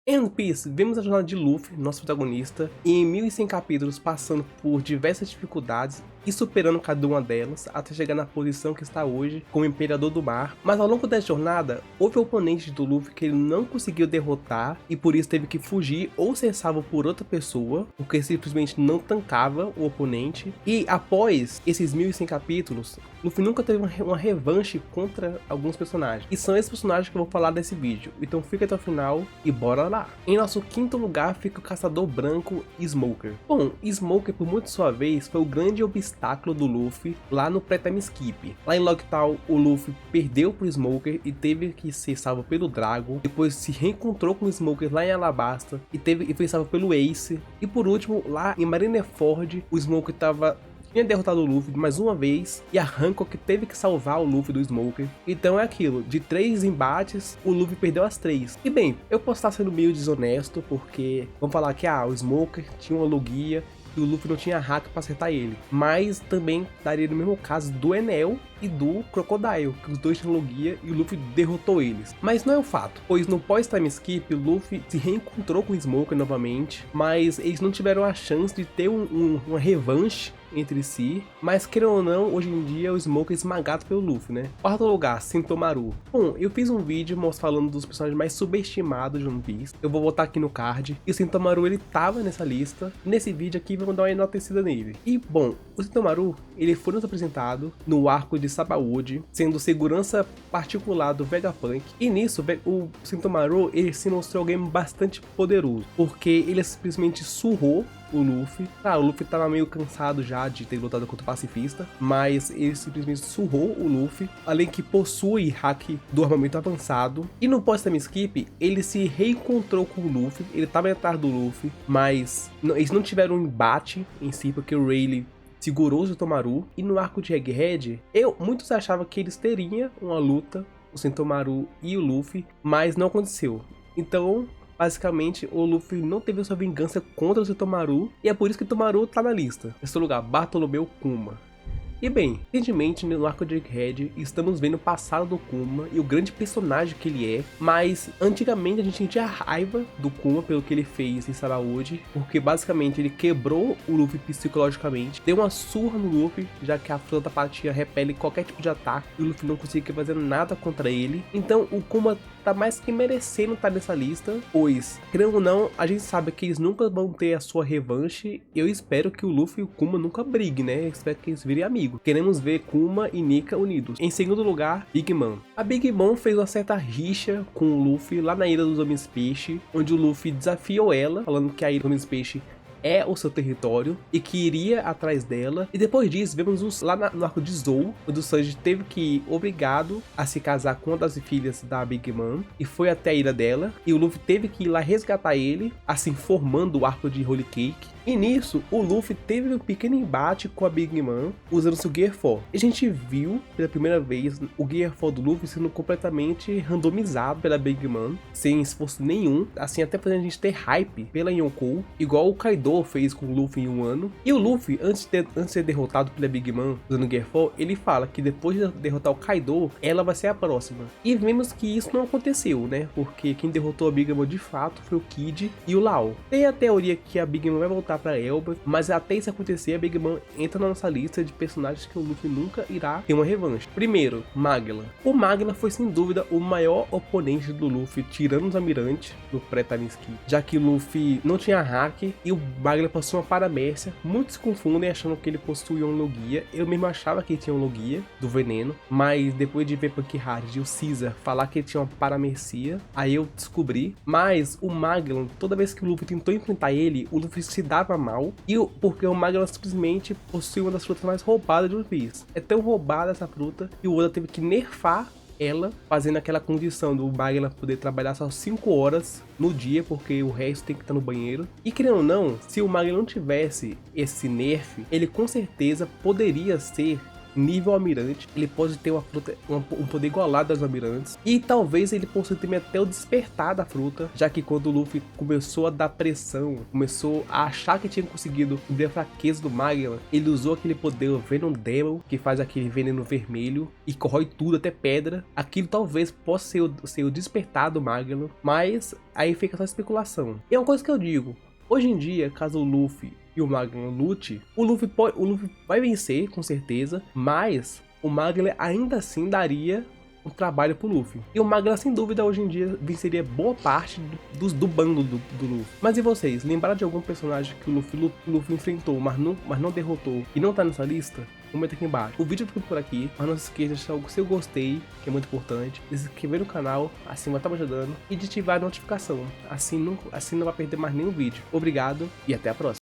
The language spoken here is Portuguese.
Em One Piece, vemos a jornada de Luffy, nosso protagonista, em 1100 capítulos passando por diversas dificuldades e superando cada uma delas até chegar na posição que está hoje como Imperador do Mar. Mas ao longo dessa jornada, houve oponentes do Luffy que ele não conseguiu derrotar e por isso teve que fugir ou ser salvo por outra pessoa, porque simplesmente não tancava o oponente. E após esses 1100 capítulos, Luffy nunca teve uma revanche contra alguns personagens. E são esses personagens que eu vou falar nesse vídeo. Então fica até o final e bora lá. Em nosso quinto lugar fica o Caçador Branco Smoker. Bom, Smoker por muito sua vez foi o grande obstáculo do Luffy lá no pré-time skip. Lá em Lockdown o Luffy perdeu pro Smoker e teve que ser salvo pelo Dragon. Depois se reencontrou com o Smoker lá em Alabasta e foi salvo pelo Ace. E por último lá em Marineford o Smoker tinha derrotado o Luffy mais uma vez e a Hancock teve que salvar o Luffy do Smoker. Então é aquilo, de 3 embates, o Luffy perdeu as 3. E bem, eu posso estar sendo meio desonesto porque vamos falar que o Smoker tinha uma logia e o Luffy não tinha hack para acertar ele. Mas também daria no mesmo caso do Enel e do Crocodile, que os dois tinham logia e o Luffy derrotou eles. Mas não é o fato, pois no pós-time skip o Luffy se reencontrou com o Smoker novamente, mas eles não tiveram a chance de ter uma revanche entre si, mas querendo ou não, hoje em dia o Smoker é esmagado pelo Luffy, né? Quarto lugar, Sentomaru. Bom, eu fiz um vídeo falando dos personagens mais subestimados de One Piece, eu vou botar aqui no card, e o Sentomaru ele tava nessa lista. Nesse vídeo aqui vamos dar uma enaltecida nele. E bom, o Sentomaru ele foi nos apresentado no arco de Sabaody, sendo segurança particular do Vegapunk, e nisso o Sentomaru ele se mostrou alguém bastante poderoso, porque ele simplesmente surrou o Luffy. O Luffy tava meio cansado já de ter lutado contra o pacifista, mas ele simplesmente surrou o Luffy, além que possui hack do armamento avançado. E no pós-time skip, ele se reencontrou com o Luffy, ele tava atrás do Luffy, mas eles não tiveram um embate em si, porque o Rayleigh segurou o Sentomaru. E no arco de Egghead, muitos achavam que eles teriam uma luta, o Sentomaru e o Luffy, mas não aconteceu. Então basicamente, o Luffy não teve sua vingança contra o Sentomaru, e é por isso que o Sentomaru tá na lista. Em seu lugar, Bartolomeu Kuma. E bem, recentemente no arco de Egghead, estamos vendo o passado do Kuma e o grande personagem que ele é, mas antigamente a gente sentia raiva do Kuma pelo que ele fez em Sabaody, porque basicamente ele quebrou o Luffy psicologicamente, deu uma surra no Luffy, já que a fruta da patia repele qualquer tipo de ataque e o Luffy não conseguia fazer nada contra ele. Então o Kuma tá mais que merecendo estar nessa lista, pois, querendo ou não, a gente sabe que eles nunca vão ter a sua revanche. Eu espero que o Luffy e o Kuma nunca briguem, né? Eu espero que eles virem amigos. Queremos ver Kuma e Nika unidos. Em segundo lugar, Big Mom. A Big Mom fez uma certa rixa com o Luffy lá na Ilha dos Homens Peixe, onde o Luffy desafiou ela, falando que a Ilha dos Homens Peixe é o seu território e que iria atrás dela. E depois disso, vemos lá no arco de Zou, onde o Sanji teve que ir obrigado a se casar com uma das filhas da Big Mom e foi até a ilha dela, e o Luffy teve que ir lá resgatar ele, assim formando o arco de Holy Cake. E nisso, o Luffy teve um pequeno embate com a Big Mom usando seu Gear 4. E a gente viu pela primeira vez o Gear 4 do Luffy sendo completamente randomizado pela Big Mom, sem esforço nenhum, assim até fazendo a gente ter hype pela Yonkou, igual o Kaido fez com o Luffy em um ano. E o Luffy, antes de ser derrotado pela Big Mom usando Gear 4, ele fala que depois de derrotar o Kaido, ela vai ser a próxima. E vemos que isso não aconteceu, né? Porque quem derrotou a Big Mom de fato foi o Kid e o Lau. Tem a teoria que a Big Mom vai voltar para Elba, mas até isso acontecer, a Big Mom entra na nossa lista de personagens que o Luffy nunca irá ter uma revanche. Primeiro, Magellan. O Magellan foi sem dúvida o maior oponente do Luffy, tirando os almirantes no pré-time skip, já que o Luffy não tinha hack e o Magellan passou uma paramécia. Muitos se confundem achando que ele possuía um Logia. Eu mesmo achava que ele tinha um Logia do veneno, mas depois de ver Punk Hard e o Caesar falar que ele tinha uma paramecia, aí eu descobri. Mas o Magellan, toda vez que o Luffy tentou enfrentar ele, o Luffy se dava mal, e porque o Magellan simplesmente possui uma das frutas mais roubadas de One Piece. É tão roubada essa fruta que o Oda teve que nerfar ela, fazendo aquela condição do Magellan poder trabalhar só 5 horas no dia, porque o resto tem que estar no banheiro. E querendo ou não, se o Magellan não tivesse esse nerf, ele com certeza poderia ser nível almirante, ele pode ter um poder igualado aos almirantes, e talvez ele possa ter até o despertar da fruta, já que quando o Luffy começou a dar pressão, começou a achar que tinha conseguido cobrir a fraqueza do Magellan, ele usou aquele poder, o Venom Demon, que faz aquele veneno vermelho e corrói tudo, até pedra. Aquilo talvez possa ser o despertar do Magellan, mas aí fica só especulação. E é uma coisa que eu digo, hoje em dia, caso o Luffy e o Magellan lute, o Luffy vai vencer, com certeza, mas o Magellan ainda assim daria um trabalho pro Luffy. E o Magellan, sem dúvida, hoje em dia venceria boa parte do bando do Luffy. Mas e vocês? Lembraram de algum personagem que o Luffy enfrentou, mas não derrotou e não tá nessa lista? Comenta aqui embaixo. O vídeo fica por aqui, mas não se esqueça de deixar o seu gostei, que é muito importante, de se inscrever no canal, assim vai estar me ajudando, e de ativar a notificação, assim não vai perder mais nenhum vídeo. Obrigado e até a próxima.